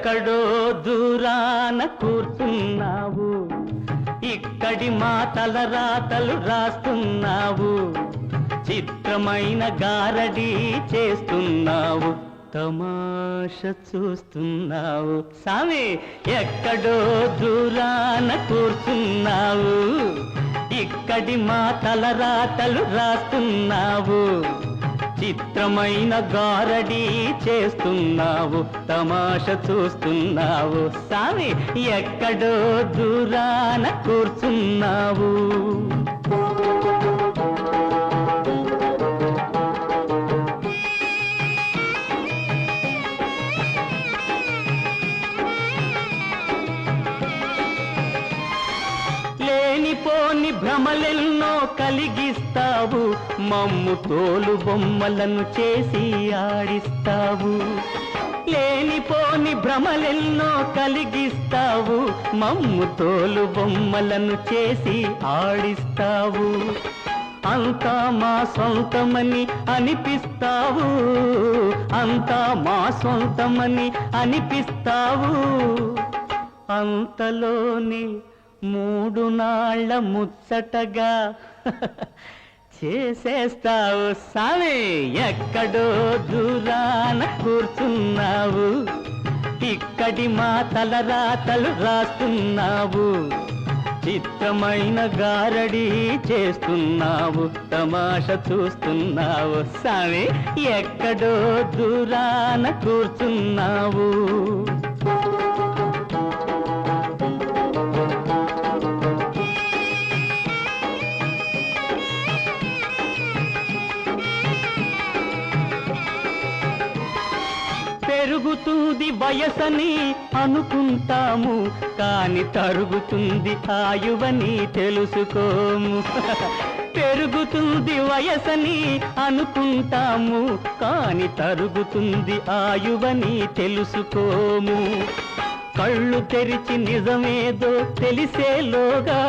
ఎక్కడో దూరాన కూర్చున్నావు, ఇక్కడి మా తలరాతలు రాస్తున్నావు, చిత్రమైన గారడీ చేస్తున్నావు, తమాష చూస్తున్నావు. సామి ఎక్కడో దూరాన కూర్చున్నావు, ఇక్కడి మా తలరాతలు రాస్తున్నావు, చిత్రమైన గారడీ చేస్తున్నావు, తమాష చూస్తున్నావు. సామి ఎక్కడో దూరాన కూర్చున్నావు. లేనిపోని భ్రమలెన్నో కలిగిస్తావు, మమ్ము తోలు బొమ్మలను చేసి ఆడిస్తావు. లేనిపోని భ్రమలెన్నో కలిగిస్తావు, మమ్ము తోలు బొమ్మలను చేసి ఆడిస్తావు. అంతా మా సొంతమని అనిపిస్తావు, అంతా మా సొంతమని అనిపిస్తావు, అంతలోని 3 నాళ్ళ ముచ్చటగా చేసేస్తావు. సామి ఎక్కడో దూరాన కూర్చున్నావు, ఇక్కడి మా తలరాతలు రాస్తున్నావు, చిత్రమైన గారడీ చేస్తున్నావు, తమాష చూస్తున్నావు. సామి ఎక్కడో దూరాన కూర్చున్నావు. పెరుగుతుంది వయసని అనుకుంటాము, కాని తరుగుతుంది ఆయువని తెలుసుకోము. పెరుగుతుంది వయసని అనుకుంటాము, కాని తరుగుతుంది ఆయువని తెలుసుకోము. కళ్ళు తెరిచి నిజమేదో తెలిసేలోగా,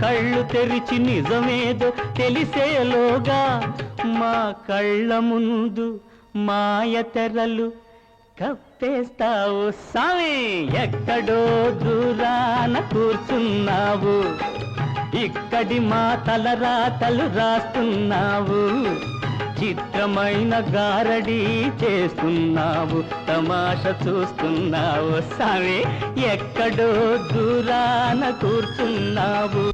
కళ్ళు తెరిచి నిజమేదో తెలిసేలోగా, మా కళ్ళ ముందు మాయ తెరలు కప్పేస్తావు. సామి ఎక్కడో దూరాన కూర్చున్నావు, ఇక్కడి మా తలరాతలు రాస్తున్నావు, చిత్రమైన గారడీ చేస్తున్నావు, తమాష చూస్తున్నావు. సామి ఎక్కడో దూరాన కూర్చున్నావు.